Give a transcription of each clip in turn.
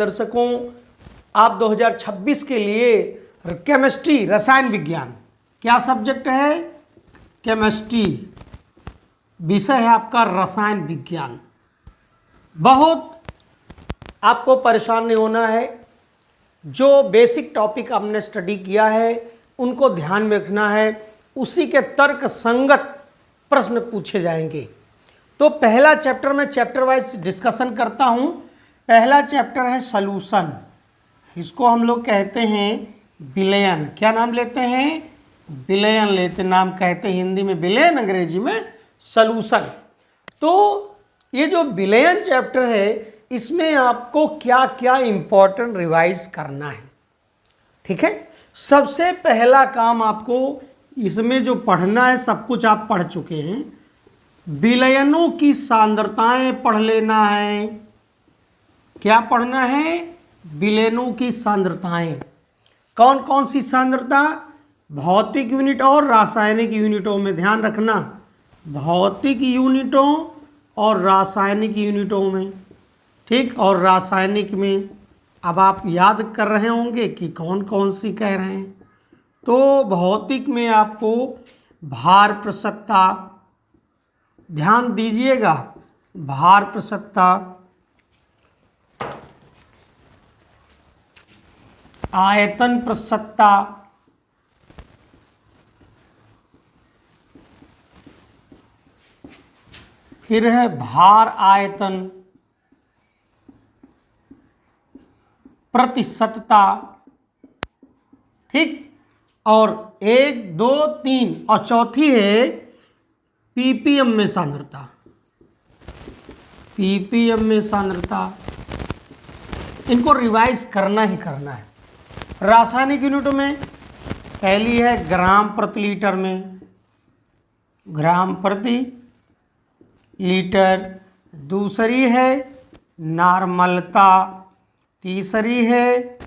दर्शकों, आप 2026 के लिए केमिस्ट्री रसायन विज्ञान, क्या सब्जेक्ट है? केमिस्ट्री, विषय है आपका रसायन विज्ञान। बहुत आपको परेशान नहीं होना है। जो बेसिक टॉपिक आपने स्टडी किया है उनको ध्यान में रखना है, उसी के तर्क संगत प्रश्न पूछे जाएंगे। तो पहला चैप्टर में चैप्टर वाइज डिस्कशन करता हूं। पहला चैप्टर है सॉल्यूशन, इसको हम लोग कहते हैं विलयन। क्या नाम लेते हैं? विलयन लेते नाम कहते हैं, हिंदी में विलयन, अंग्रेजी में सॉल्यूशन। तो ये जो विलयन चैप्टर है इसमें आपको क्या क्या इंपॉर्टेंट रिवाइज करना है, ठीक है। सबसे पहला काम आपको इसमें जो पढ़ना है, सब कुछ आप पढ़ चुके हैं, विलयनों की सांद्रताएं पढ़ लेना है। क्या पढ़ना है? विलयनों की सांद्रताएं। कौन कौन सी सांद्रता? भौतिक यूनिट और रासायनिक यूनिटों में, ध्यान रखना, भौतिक यूनिटों और रासायनिक यूनिटों में, ठीक। और रासायनिक में अब आप याद कर रहे होंगे कि कौन कौन सी कह रहे हैं। तो भौतिक में आपको भार प्रसक्ता, ध्यान दीजिएगा, भार प्रसक्ता, आयतन प्रसक्ता, फिर है भार आयतन, प्रतिशतता, ठीक। और 1, 2, 3 और चौथी है पीपीएम में सांद्रता, पीपीएम में सांद्रता। इनको रिवाइज करना ही करना है। रासायनिक यूनिटों में पहली है ग्राम प्रति लीटर में, ग्राम प्रति लीटर। दूसरी है नार्मलता, तीसरी है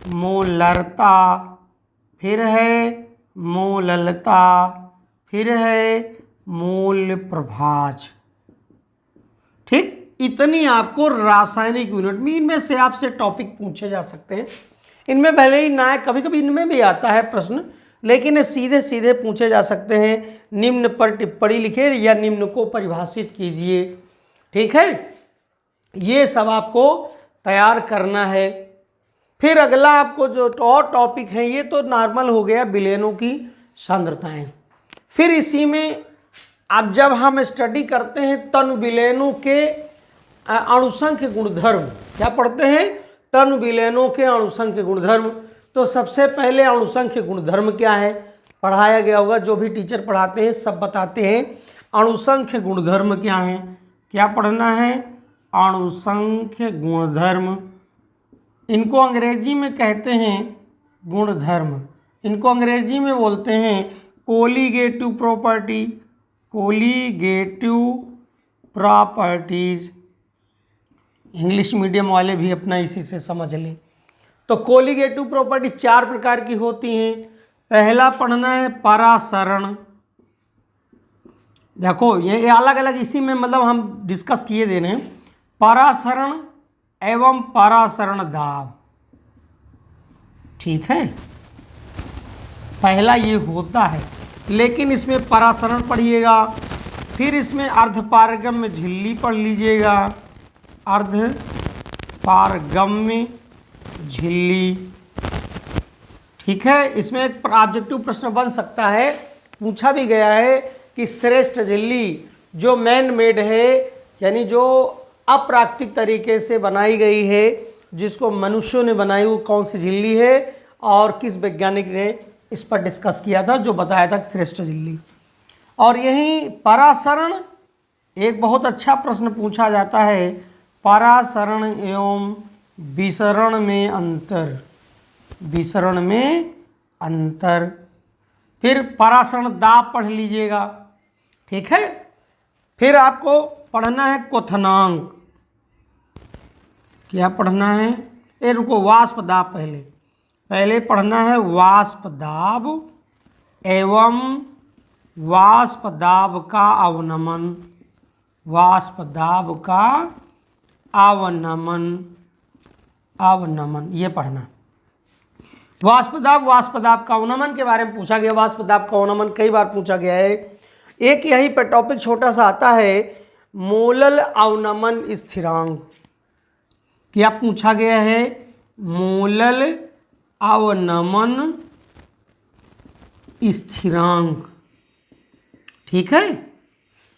मोलरता, फिर है मोललता, फिर है मोल प्रभाज, ठीक। इतनी आपको रासायनिक यूनिट में, इनमें से आपसे टॉपिक पूछे जा सकते हैं। इनमें भले ही ना है, कभी कभी इनमें भी आता है प्रश्न, लेकिन ये सीधे सीधे पूछे जा सकते हैं। निम्न पर टिप्पणी लिखे या निम्न को परिभाषित कीजिए, ठीक है। ये सब आपको तैयार करना है। फिर अगला आपको जो और टॉपिक है, ये तो नॉर्मल हो गया, विलयनों की सांद्रताएं। फिर इसी में अब जब हम स्टडी करते हैं तन विलयनों के अणुसंख्य गुणधर्म, क्या पढ़ते हैं? तन विलयनों के अणुसंख्य गुणधर्म। तो सबसे पहले अणुसंख्य गुणधर्म क्या है पढ़ाया गया होगा, जो भी टीचर पढ़ाते हैं सब बताते हैं। अणुसंख्य गुणधर्म क्या है, क्या पढ़ना है? अणुसंख्य गुणधर्म। इनको अंग्रेजी में कहते हैं गुणधर्म, इनको अंग्रेजी में बोलते हैं colligative property, colligative properties. English medium वाले भी अपना इसी से समझ लें। तो कोलिगेटिव प्रॉपर्टी 4 प्रकार की होती हैं। पहला पढ़ना है परासरण। देखो ये अलग अलग इसी में मतलब हम डिस्कस किए दे रहे हैं। परासरण एवं परासरण दाब, ठीक है, पहला ये होता है, लेकिन इसमें परासरण पढ़िएगा। फिर इसमें अर्धपारगम्य झिल्ली पढ़ लीजिएगा, अर्धपारगम्य झिल्ली, ठीक है। इसमें एक ऑब्जेक्टिव प्रश्न बन सकता है, पूछा भी गया है कि श्रेष्ठ झिल्ली जो मैन मेड है, यानी जो अप्राकृतिक तरीके से बनाई गई है, जिसको मनुष्यों ने बनाई, वो कौन सी झिल्ली है और किस वैज्ञानिक ने इस पर डिस्कस किया था, जो बताया था श्रेष्ठ झिल्ली। और यही परासरण एक बहुत अच्छा प्रश्न पूछा जाता है, परासरण एवं विसरण में अंतर, विसरण में अंतर। फिर परासरण दाब पढ़ लीजिएगा, ठीक है। फिर आपको पढ़ना है क्वथनांक। क्या पढ़ना है? ये रुको, वाष्प दाब पहले पढ़ना है वाष्प दाब एवं वाष्प दाब का अवनमन, वाष्प दाब का अवनमन, अवनमन, ये पढ़ना। वाष्पदाब, वाष्पदाब का अवनमन के बारे में पूछा गया। वाष्पदाब का अवनमन कई बार पूछा गया है। एक यहीं पर टॉपिक छोटा सा आता है, मोलल अवनमन स्थिरांक। क्या पूछा गया है? मोलल अवनमन स्थिरांक। ठीक है,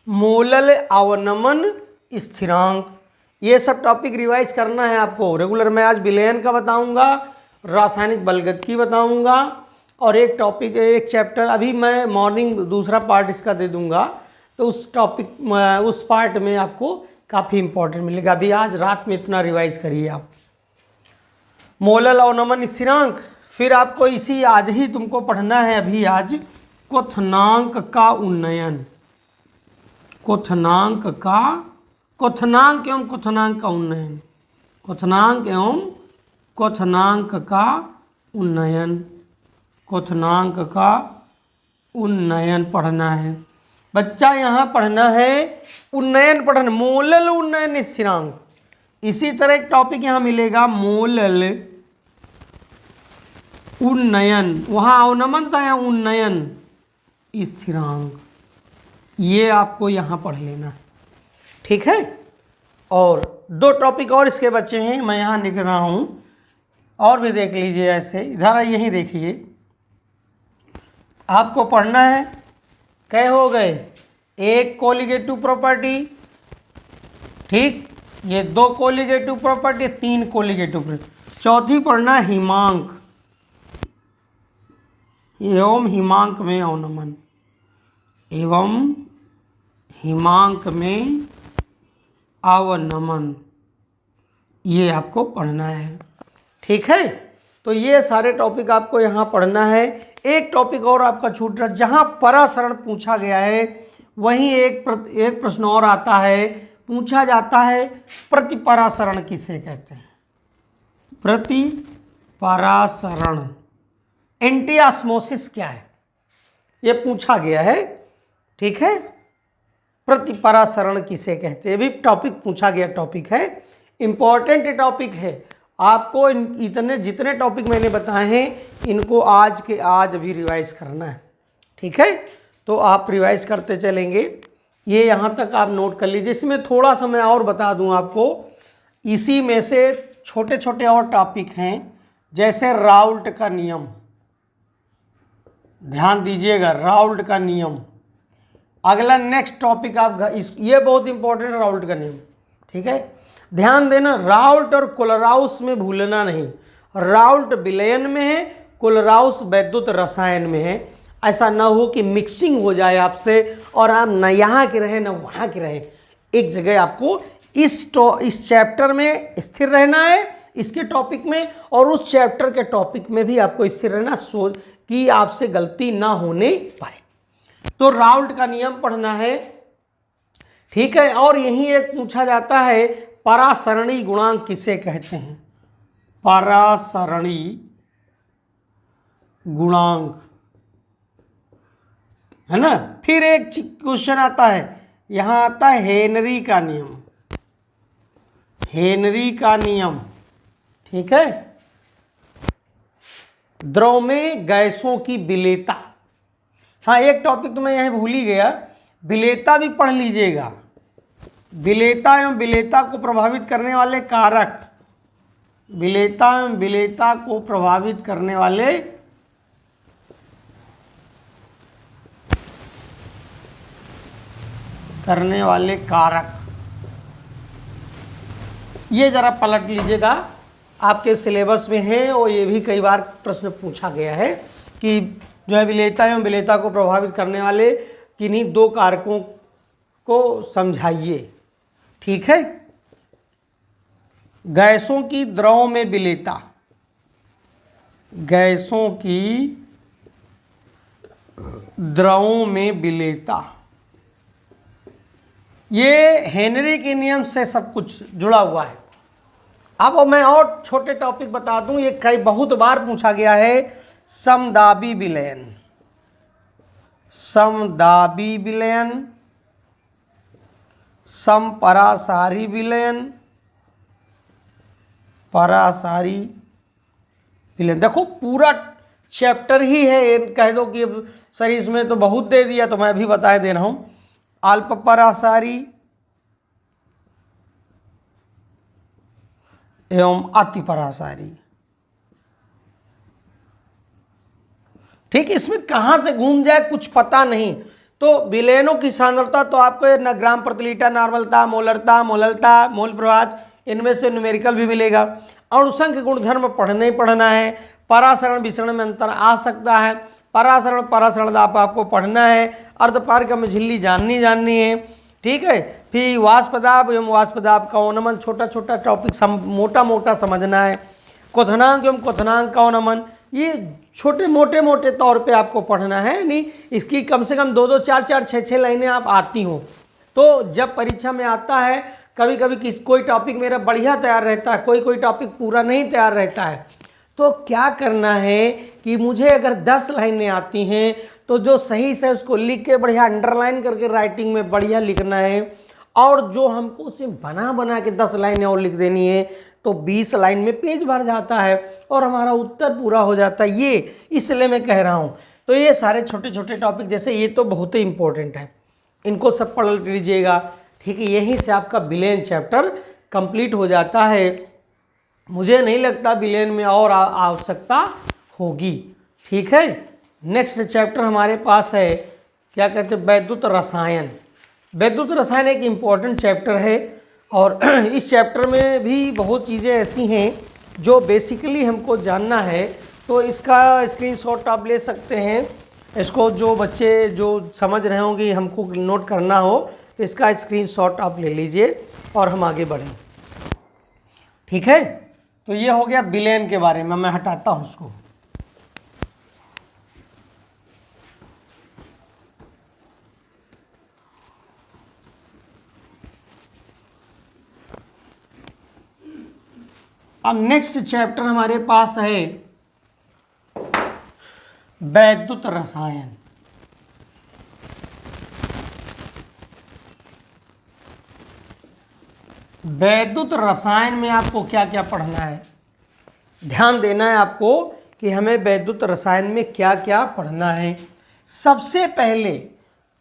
मोलल अवनमन स्थिरांक, ये सब टॉपिक रिवाइज करना है आपको रेगुलर। मैं आज विलयन का बताऊंगा, रासायनिक बलगति बताऊंगा, और एक टॉपिक, एक चैप्टर अभी मैं मॉर्निंग दूसरा पार्ट इसका दे दूंगा, तो उस टॉपिक उस पार्ट में आपको काफ़ी इंपॉर्टेंट मिलेगा। अभी आज रात में इतना रिवाइज करिए आप। मोलल अवनमन स्थिरांक। फिर आपको इसी आज ही तुमको पढ़ना है अभी आज, क्वथनांक का उन्नयन। क्वथनांक का, क्वथनांक एवं क्वथनांक का उन्नयन, क्वथनांक एवं क्वथनांक का उन्नयन, क्वथनांक का उन्नयन पढ़ना है बच्चा। यहाँ पढ़ना है उन्नयन पढ़ना, मोलल उन्नयन स्थिरांक। इसी तरह एक टॉपिक यहाँ मिलेगा, मोलल उन्नयन, वहाँ अवनमन था, यहाँ उन्नयन स्थिरांक। ये आपको यहाँ पढ़ लेना है, ठीक है। और दो टॉपिक और इसके बच्चे हैं, मैं यहाँ लिख रहा हूँ, और भी देख लीजिए। ऐसे इधर यहीं देखिए, आपको पढ़ना है। कै हो गए? एक कोलिगेटिव प्रॉपर्टी, ठीक, ये दो कोलिगेटिव प्रॉपर्टी, तीन कोलिगेटिव प्रॉपर्टी। चौथी पढ़ना हिमांक एवं हिमांक में अवनमन, एवं हिमांक में अवनमन, ये आपको पढ़ना है, ठीक है। तो ये सारे टॉपिक आपको यहाँ पढ़ना है। एक टॉपिक और आपका छूट रहा, जहाँ परासरण पूछा गया है वहीं एक प्रश्न और आता है, पूछा जाता है प्रतिपरासरण किसे कहते हैं? प्रतिपरासरण, एंटीऑस्मोसिस क्या है, ये पूछा गया है, ठीक है। प्रतिपरासरण किसे कहते हैं, भी टॉपिक पूछा गया टॉपिक है, इंपॉर्टेंट टॉपिक है। आपको इतने जितने टॉपिक मैंने बताए हैं इनको आज के आज भी रिवाइज करना है, ठीक है। तो आप रिवाइज करते चलेंगे, ये यहाँ तक आप नोट कर लीजिए। इसमें थोड़ा सा मैं और बता दूँ आपको, इसी में से छोटे छोटे और टॉपिक हैं, जैसे राउल्ट का नियम, ध्यान दीजिएगा, राउल्ट का नियम। अगला नेक्स्ट टॉपिक आप ये बहुत इंपॉर्टेंट है, राउल्ट का नियम, ठीक है। ध्यान देना, राउल्ट और कोलराउस में भूलना नहीं। राउल्ट विलयन में है, कोलराउस वैद्युत रसायन में है। ऐसा ना हो कि मिक्सिंग हो जाए आपसे और आप न यहाँ के रहे न वहाँ के रहे। एक जगह आपको इस चैप्टर में स्थिर रहना है, इसके टॉपिक में, और उस चैप्टर के टॉपिक में भी आपको स्थिर रहना, सोच कि आपसे गलती ना होने पाए। तो राउल्ट का नियम पढ़ना है, ठीक है। और यही एक पूछा जाता है, परासरणी गुणांक किसे कहते हैं? परासरणी गुणांक, है ना। फिर एक क्वेश्चन आता है, यहां आता है हेनरी का नियम, हेनरी का नियम, ठीक है। द्रव में गैसों की विलेयता। हाँ, एक टॉपिक तो मैं यहीं भूल ही गया, विलेयता भी पढ़ लीजिएगा। विलेयता एवं विलेयता को प्रभावित करने वाले कारक, विलेयता एवं विलेयता को प्रभावित करने वाले कारक, ये जरा पलट लीजिएगा, आपके सिलेबस में है, और ये भी कई बार प्रश्न पूछा गया है कि जो है विलेयता एवं विलेयता को प्रभावित करने वाले किन्हीं दो कारकों को समझाइए, ठीक है। गैसों की द्रव में विलेयता, गैसों की द्रवों में विलेयता, ये हेनरी के नियम से सब कुछ जुड़ा हुआ है। अब मैं और छोटे टॉपिक बता दूं, ये कई बहुत बार पूछा गया है, समदाबी विलयन, समदाबी विलयन, समपरासारी विलयन, परासारी विलेन। देखो पूरा चैप्टर ही है, कह दो कि अब सर इसमें तो बहुत दे दिया, तो मैं अभी बता दे रहा हूँ। अल्प परासारी एवं अति परासारी। ठीक, इसमें कहाँ से घूम जाए कुछ पता नहीं। तो विलेनों की सांद्रता तो आपको ये न ग्राम प्रति लीटर, नॉर्मलता, मोलरता, मोललता, मोल प्रभाव, इनमें से न्यूमेरिकल भी मिलेगा। अणुसंख्य गुणधर्म पढ़ना ही पढ़ना है। परासरण विसरण में अंतर आ सकता है, परासरण परासरण आपको पढ़ना है। अर्धपारगम्य में झिल्ली जाननी है। ठीक है, फिर वाष्पदाब एवं वाष्पदाब का अवनमन, छोटा छोटा टॉपिक मोटा मोटा समझना है। क्वथनांक एवं क्वथनांक का अवनमन, ये छोटे मोटे तौर पे आपको पढ़ना है। नहीं, इसकी कम से कम 2-2, 4-4, 6-6 लाइनें आप आती हो। तो जब परीक्षा में आता है, कभी कभी कोई टॉपिक मेरा बढ़िया तैयार रहता है, कोई टॉपिक पूरा नहीं तैयार रहता है, तो क्या करना है कि मुझे अगर 10 लाइनें आती हैं तो जो सही से उसको लिख के बढ़िया अंडरलाइन करके राइटिंग में बढ़िया लिखना है। और जो हमको उसे बना के 10 लाइनें और लिख देनी है, तो 20 लाइन में पेज भर जाता है और हमारा उत्तर पूरा हो जाता है। ये इसलिए मैं कह रहा हूँ। तो ये सारे छोटे छोटे टॉपिक जैसे ये तो बहुत ही इंपॉर्टेंट है, इनको सब पढ़ लीजिएगा। ठीक है, यहीं से आपका विलेन चैप्टर कंप्लीट हो जाता है। मुझे नहीं लगता विलेन में और आवश्यकता होगी। ठीक है, नेक्स्ट चैप्टर हमारे पास है, क्या कहते हैं, वैद्युत रसायन। वैद्युत रसायन एक इम्पॉर्टेंट चैप्टर है और इस चैप्टर में भी बहुत चीज़ें ऐसी हैं जो बेसिकली हमको जानना है। तो इसका स्क्रीनशॉट आप ले सकते हैं। इसको जो बच्चे जो समझ रहे होंगे हमको नोट करना हो तो इसका स्क्रीनशॉट आप ले लीजिए और हम आगे बढ़ें। ठीक है, तो ये हो गया विलेन के बारे में। मैं हटाता हूँ उसको। अब नेक्स्ट चैप्टर हमारे पास है वैद्युत रसायन। वैद्युत रसायन में आपको क्या क्या पढ़ना है, ध्यान देना है आपको कि हमें वैद्युत रसायन में क्या क्या पढ़ना है। सबसे पहले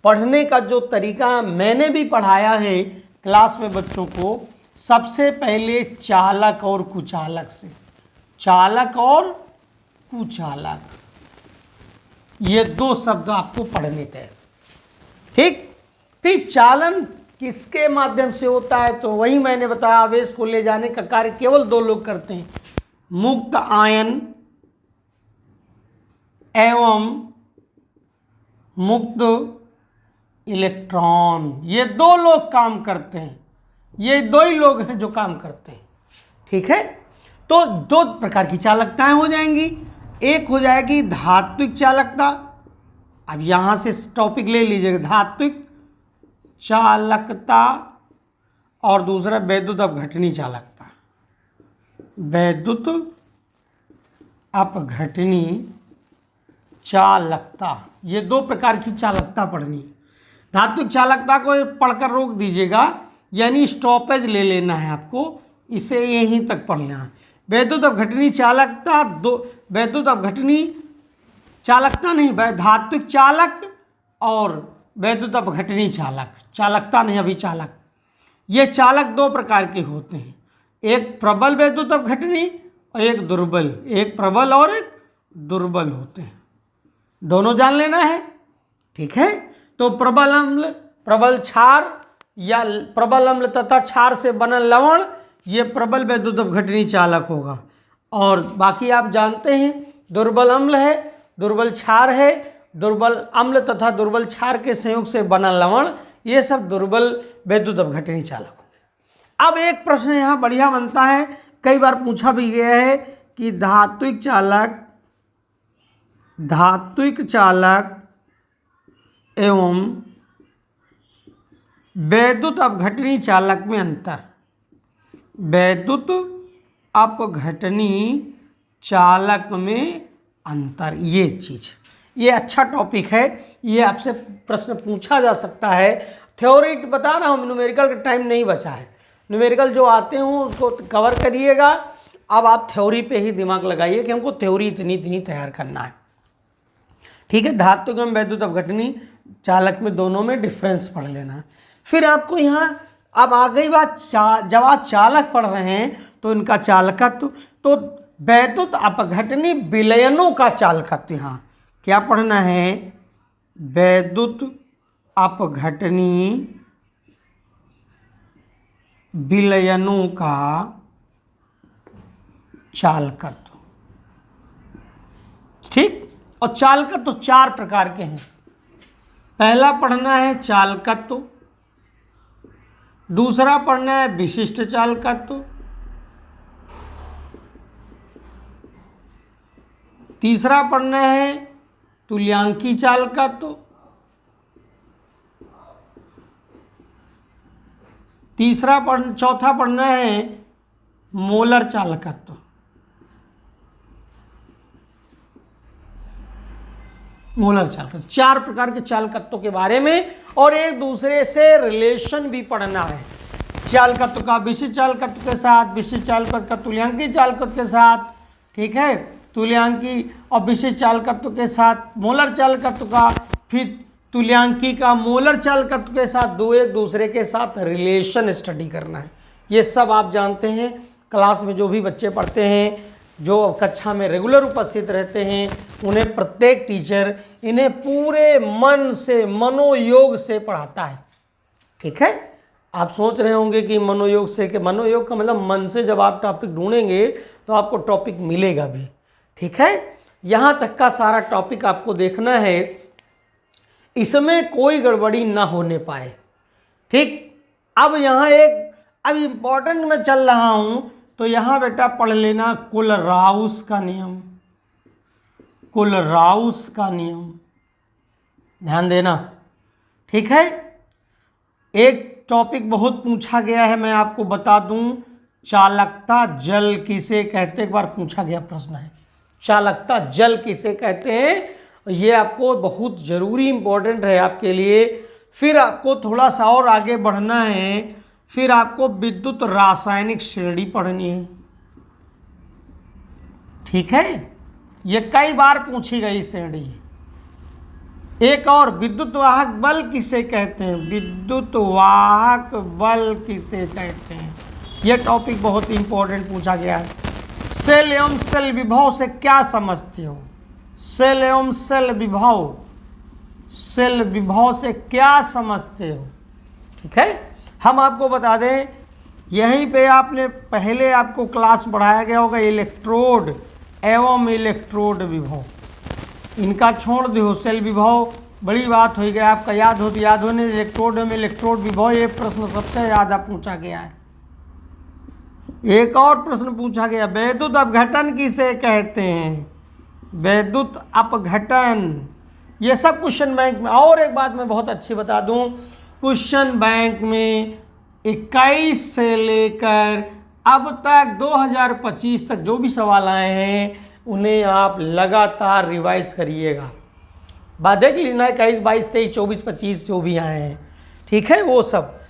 पढ़ने का जो तरीका मैंने भी पढ़ाया है क्लास में बच्चों को, सबसे पहले चालक और कुचालक से, चालक और कुचालक, ये 2 शब्द आपको पढ़ने थे। ठीक, फिर चालन किसके माध्यम से होता है, तो वही मैंने बताया, आवेश को ले जाने का कार्य केवल 2 लोग करते हैं, मुक्त आयन एवं मुक्त इलेक्ट्रॉन। ये 2 लोग काम करते हैं, ये 2 ही लोग हैं जो काम करते हैं। ठीक है, तो 2 प्रकार की चालकताएं हो जाएंगी। एक हो जाएगी धात्विक चालकता, अब यहां से टॉपिक ले लीजिएगा, धात्विक चालकता, और दूसरा वैद्युत अपघटनी चालकता। वैद्युत अपघटनी चालकता, ये 2 प्रकार की चालकता पढ़नी है। धात्विक चालकता को पढ़कर रोक दीजिएगा, यानी स्टॉपेज ले लेना है आपको, इसे यहीं तक पढ़ लेना। वैद्युत अपघटनी चालकता, वैद्युत अपघटनी चालकता नहीं, धात्विक चालक और वैद्युत अपघटनी चालक, चालकता नहीं अभी चालक। ये चालक 2 प्रकार के होते हैं, एक प्रबल वैद्युत अपघटनी और एक दुर्बल, एक प्रबल और एक दुर्बल होते हैं, दोनों जान लेना है। ठीक है, तो प्रबल अम्ल, प्रबल क्षार या प्रबल अम्ल तथा क्षार से बना लवण, ये प्रबल वैद्युत अपघटनी चालक होगा। और बाकी आप जानते हैं दुर्बल अम्ल है, दुर्बल क्षार है, दुर्बल अम्ल तथा दुर्बल क्षार के संयोग से बना लवण, ये सब दुर्बल वैद्युत अपघटनी चालक होंगे। अब एक प्रश्न यहाँ बढ़िया बनता है, कई बार पूछा भी गया है कि धात्विक चालक एवं वैद्युत अपघटनी चालक में अंतर। वैद्युत अपघटनी चालक में अंतर, ये चीज, ये अच्छा टॉपिक है, ये आपसे प्रश्न पूछा जा सकता है। थ्योरी बता रहा हूँ, न्यूमेरिकल का टाइम नहीं बचा है, न्यूमेरिकल जो आते हो उसको कवर करिएगा अब आप थ्योरी पे ही दिमाग लगाइए कि हमको थ्योरी इतनी इतनी तैयार करना है, ठीक है। धातु एवं वैद्युत अपघटनी चालक में दोनों में डिफरेंस पढ़ लेना है। फिर आपको यहाँ अब आ गई बात, जब आप चालक पढ़ रहे हैं तो इनका चालकत्व, तो वैद्युत अपघटनी विलयनों का चालकत्व, यहाँ क्या पढ़ना है, वैद्युत अपघटनी विलयनों का चालकत्व, ठीक। और चालकत्व तो 4 प्रकार के हैं। पहला पढ़ना है चालकत्व, दूसरा पढ़ना है विशिष्ट चालकत्व, तीसरा पढ़ना है तुल्यांकी चालकत्व, चौथा पढ़ना है मोलर चालकत्व। मोलर चालकत्व 4 प्रकार के चालकत्वों के बारे में, और एक दूसरे से रिलेशन भी पढ़ना है। चालकत्व का विशिष्ट चालकत्व के साथ, विशिष्ट चालकत्व का तुल्यांकी चालकत्व के साथ, ठीक है, तुल्यांकी और विशिष्ट चालकत्व के साथ मोलर चालकत्व का, फिर तुल्यांकी का मोलर चालकत्व के साथ एक दूसरे के साथ रिलेशन स्टडी करना है। ये सब आप जानते हैं, क्लास में जो भी बच्चे पढ़ते हैं, जो कक्षा में रेगुलर उपस्थित रहते हैं, उन्हें प्रत्येक टीचर इन्हें पूरे मन से, मनोयोग से पढ़ाता है, ठीक है। आप सोच रहे होंगे कि मनोयोग से, कि मनोयोग का मतलब मन से जब आप टॉपिक ढूंढेंगे तो आपको टॉपिक मिलेगा भी, ठीक है। यहाँ तक का सारा टॉपिक आपको देखना है, इसमें कोई गड़बड़ी ना होने पाए, ठीक। अब यहाँ अब इम्पोर्टेंट मैं चल रहा हूँ, तो यहाँ बेटा पढ़ लेना कोलराउस का नियम, कोलराउस का नियम, ध्यान देना, ठीक है। एक टॉपिक बहुत पूछा गया है, मैं आपको बता दूं, चालकता जल किसे कहते, एक बार पूछा गया प्रश्न है, चालकता जल किसे कहते हैं, ये आपको बहुत जरूरी इंपॉर्टेंट है आपके लिए। फिर आपको थोड़ा सा और आगे बढ़ना है, फिर आपको विद्युत रासायनिक श्रेणी पढ़नी है, ठीक है, ये कई बार पूछी गई श्रेणी। एक और, विद्युत वाहक बल किसे कहते हैं, विद्युत वाहक बल किसे कहते हैं, यह टॉपिक बहुत इंपॉर्टेंट पूछा गया है। सेल एवं सेल विभव से क्या समझते हो, सेल एवं सेल विभव, सेल विभव से क्या समझते हो, ठीक है। हम आपको बता दें, यहीं पे आपने पहले आपको क्लास बढ़ाया गया होगा इलेक्ट्रोड एवं इलेक्ट्रोड विभव, इनका छोड़ दो, सेल विभव बड़ी बात हो गया, आपका याद होने इलेक्ट्रोड में इलेक्ट्रोड विभव, ये प्रश्न सबसे ज़्यादा पूछा गया है। एक और प्रश्न पूछा गया, वैद्युत अपघटन किसे कहते हैं, वैद्युत अपघटन, ये सब क्वेश्चन बैंक में। और एक बात मैं बहुत अच्छी बता दूं, क्वेश्चन बैंक में 21 से लेकर अब तक 2025 तक जो भी सवाल आए हैं उन्हें आप लगातार रिवाइज करिएगा। बाद देख लेना 21, 22, 23, 24, 25 जो भी आए हैं, ठीक है, वो सब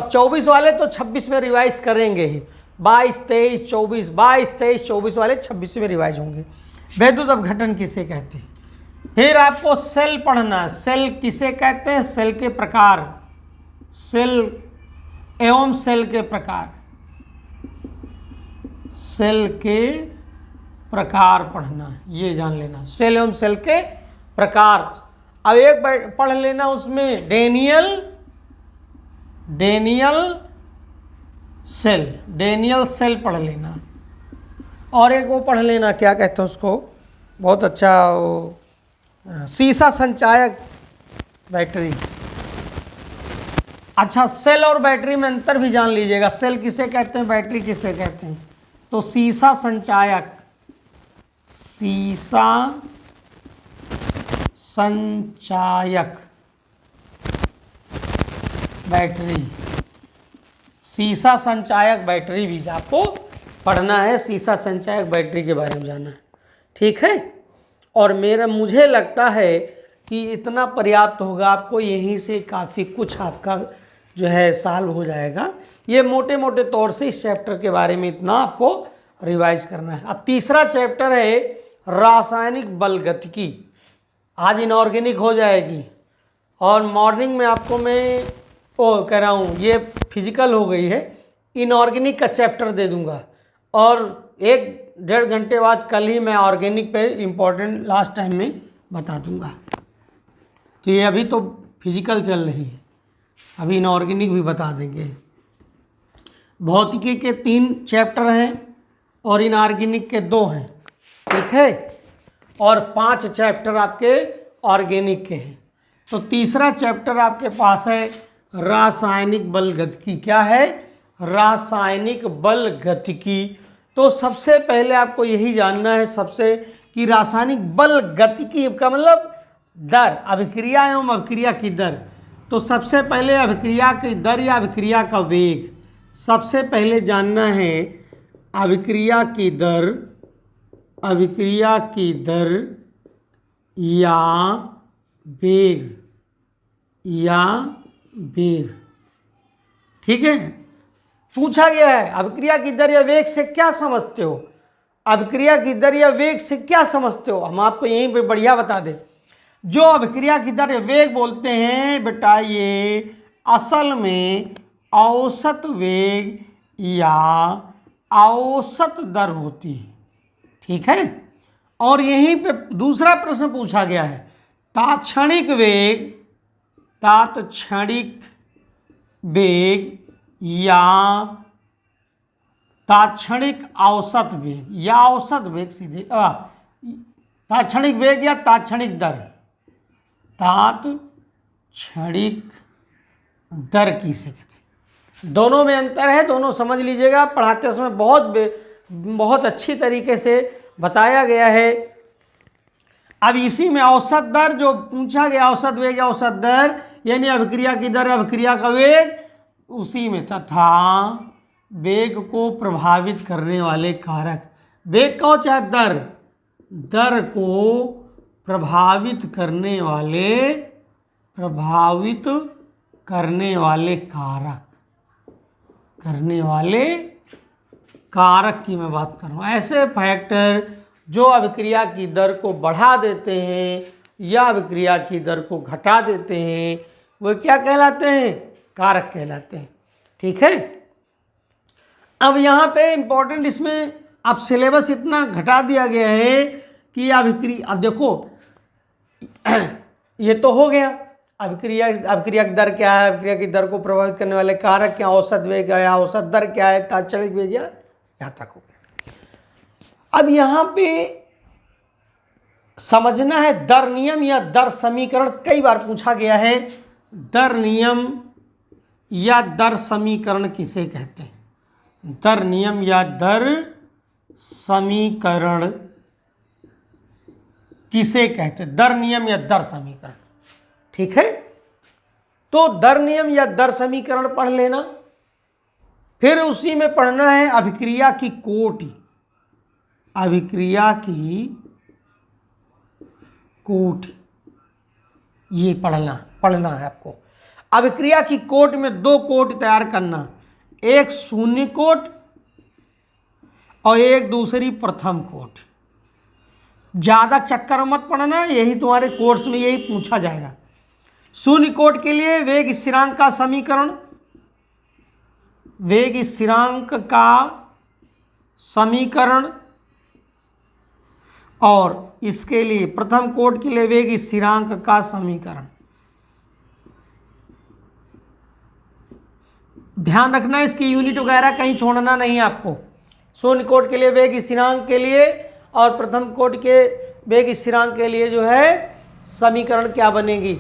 24 वाले तो 26 में रिवाइज करेंगे ही, 22, 23, 24, 22, 23, 24 वाले 26 में रिवाइज होंगे। वैद्युत अपघटन किसे कहते हैं, फिर आपको सेल पढ़ना, सेल किसे कहते हैं, सेल के प्रकार, सेल एवं सेल के प्रकार, सेल के प्रकार पढ़ना, ये जान लेना, सेल एवं सेल के प्रकार। अब एक पढ़ लेना उसमें डेनियल सेल पढ़ लेना, और एक वो पढ़ लेना, क्या कहते हैं उसको, बहुत अच्छा, वो सीसा संचायक बैटरी। अच्छा, सेल और बैटरी में अंतर भी जान लीजिएगा, सेल किसे कहते हैं, बैटरी किसे कहते हैं, तो सीसा संचायक, सीसा संचायक बैटरी, सीसा संचायक बैटरी भी आपको पढ़ना है, सीसा संचायक बैटरी के बारे में जानना है, ठीक है। और मुझे लगता है कि इतना पर्याप्त होगा आपको, यहीं से काफ़ी कुछ आपका जो है सॉल्व हो जाएगा। ये मोटे मोटे तौर से इस चैप्टर के बारे में इतना आपको रिवाइज करना है। अब तीसरा चैप्टर है रासायनिक बलगतिकी। आज इनऑर्गेनिक हो जाएगी और मॉर्निंग में आपको मैं कह रहा हूँ ये फिजिकल हो गई है, इनऑर्गेनिक का चैप्टर दे दूंगा और 1-1.5 घंटे बाद कल ही मैं ऑर्गेनिक पे इम्पोर्टेंट लास्ट टाइम में बता दूंगा। तो ये अभी तो फिजिकल चल रही है, अभी इनऑर्गेनिक भी बता देंगे। भौतिकी के 3 चैप्टर हैं और इनऑर्गेनिक के 2 हैं, ठीक है, और 5 चैप्टर आपके ऑर्गेनिक के हैं। तो तीसरा चैप्टर आपके पास है रासायनिक बलगतिकी। क्या है? रासायनिक बलगतिकी। तो सबसे पहले आपको यही जानना है सबसे कि रासायनिक बलगतिकी का मतलब दर, अभिक्रिया एवं अभिक्रिया की दर। तो सबसे पहले अभिक्रिया की दर या अभिक्रिया का वेग सबसे पहले जानना है। अभिक्रिया की दर, अभिक्रिया की दर या वेग, या वेग, ठीक है। पूछा गया है अभिक्रिया की दर या वेग से क्या समझते हो, अभिक्रिया की दर या वेग से क्या समझते हो। हम आपको यहीं पे बढ़िया बता दें। जो अभिक्रिया की दर या वेग बोलते हैं बेटा, ये असल में औसत वेग या औसत दर होती है, ठीक है। और यहीं पे दूसरा प्रश्न पूछा गया है, तात्क्षणिक वेग, तात्क्षणिक वेग या तात्क्षणिक औसत वेग या औसत वेग, सीधे तात्क्षणिक वेग या तात्क्षणिक दर, तात्क्षणिक दर किसे कहते हैं। दोनों में अंतर है, दोनों समझ लीजिएगा। पढ़ाते समय बहुत अच्छी तरीके से बताया गया है। अब इसी में औसत दर जो पूछा गया, औसत वेग या औसत दर यानी अभिक्रिया की दर, अभिक्रिया का वेग, उसी में तथा वेग को प्रभावित करने वाले कारक, वेग को चाहे दर, दर को प्रभावित करने वाले कारक की मैं बात कर रहा हूँ। ऐसे फैक्टर जो अभिक्रिया की दर को बढ़ा देते हैं या अभिक्रिया की दर को घटा देते हैं, वो क्या कहलाते हैं? कारक कहलाते हैं, ठीक है। अब यहाँ पे इम्पोर्टेंट, इसमें अब सिलेबस इतना घटा दिया गया है कि अभिक्रिया, अब देखो ये तो हो गया अभिक्रिया की दर क्या है, अभिक्रिया की दर को प्रभावित करने वाले कारक क्या, औसत वेग या औसत दर क्या है, तात्क्षणिक वेग, या यहाँ तक हो गया। अब यहाँ पे समझना है दर नियम या दर समीकरण, कई बार पूछा गया है। दर नियम या दर समीकरण किसे कहते हैं? दर नियम या दर समीकरण किसे कहते हैं? दर नियम या दर समीकरण, ठीक है। तो दर नियम या दर समीकरण पढ़ लेना, फिर उसी में पढ़ना है अभिक्रिया की कोटि, अभिक्रिया की कोटि, ये पढ़ना है आपको। अभिक्रिया की कोटि में 2 कोटि तैयार करना, एक शून्य कोटि और एक दूसरी प्रथम कोटि। ज़्यादा चक्कर मत पड़ना, यही तुम्हारे कोर्स में यही पूछा जाएगा। शून्य कोटि के लिए वेग स्थिरांक का समीकरण, वेग स्थिरांक का समीकरण, और इसके लिए प्रथम कोटि के लिए वेग स्थिरांक का समीकरण। ध्यान रखना, इसकी यूनिट वगैरह कहीं छोड़ना नहीं आपको। शून्य कोटि के लिए वेग स्थिरांक के लिए और प्रथम कोटि के वेग स्थिरांक के लिए जो है समीकरण क्या बनेगी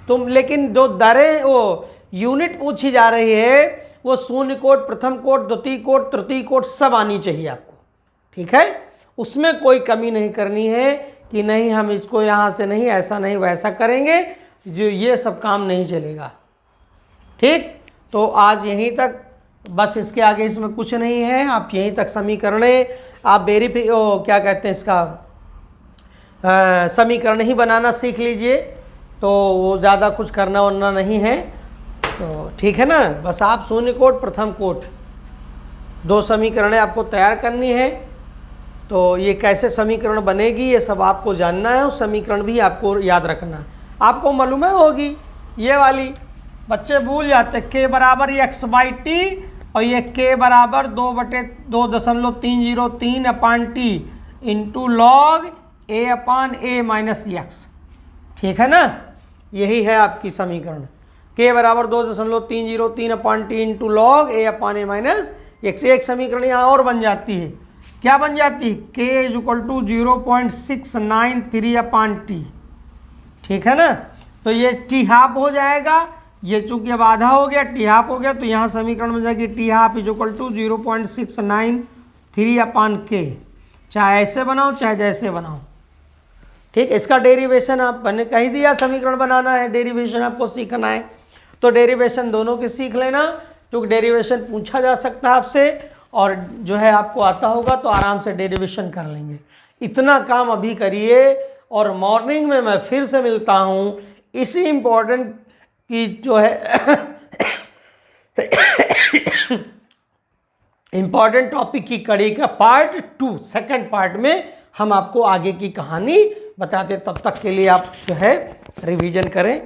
तुम, लेकिन जो दरें वो यूनिट पूछी जा रही है वो शून्य कोटि, प्रथम कोटि, द्वितीय कोटि, तृतीय कोटि सब आनी चाहिए आपको, ठीक है। उसमें कोई कमी नहीं करनी है कि नहीं हम इसको यहाँ से नहीं, ऐसा नहीं वैसा करेंगे, जो ये सब काम नहीं चलेगा, ठीक। तो आज यहीं तक, बस इसके आगे इसमें कुछ नहीं है। आप यहीं तक समीकरणें आप क्या कहते हैं इसका, समीकरण ही बनाना सीख लीजिए, तो वो ज़्यादा कुछ करना वरना नहीं है, तो ठीक है ना। बस आप शून्य कोटि, प्रथम कोटि दो समीकरणें आपको तैयार करनी है। तो ये कैसे समीकरण बनेगी ये सब आपको जानना है, और समीकरण भी आपको याद रखना है। आपको मालूम है होगी ये वाली, बच्चे भूल जाते k बराबर एक्स बाई टी और ये k बराबर 2/2.303 upon t into log a upon a minus x. ठीक है ना, यही है आपकी समीकरण। k बराबर 2.303 upon t into log a upon a minus x. एक समीकरण यहाँ और बन जाती है, क्या बन जाती है, k is equal to 0.693 upon T. ठीक है ना, तो ये टी हाफ हो जाएगा, ये चूंकि अब आधा हो गया, टी हाफ हो गया, तो यहाँ समीकरण में जाएगी T half is equal to 0.693 upon K. चाहे ऐसे बनाओ चाहे जैसे बनाओ। ठीक, इसका डेरिवेशन आप मैंने कह दिया, समीकरण बनाना है, डेरिवेशन आपको सीखना है, तो डेरिवेशन दोनों के सीख लेना, क्योंकि डेरिवेशन पूछा जा सकता है आपसे, और जो है आपको आता होगा तो आराम से डेरिवेशन कर लेंगे। इतना काम अभी करिए, और मॉर्निंग में मैं फिर से मिलता हूँ इसी इम्पोर्टेंट की जो है इम्पॉर्टेंट टॉपिक की कड़ी का पार्ट 2 सेकंड पार्ट में हम आपको आगे की कहानी बताते। तब तक के लिए आप जो है रिवीजन करें।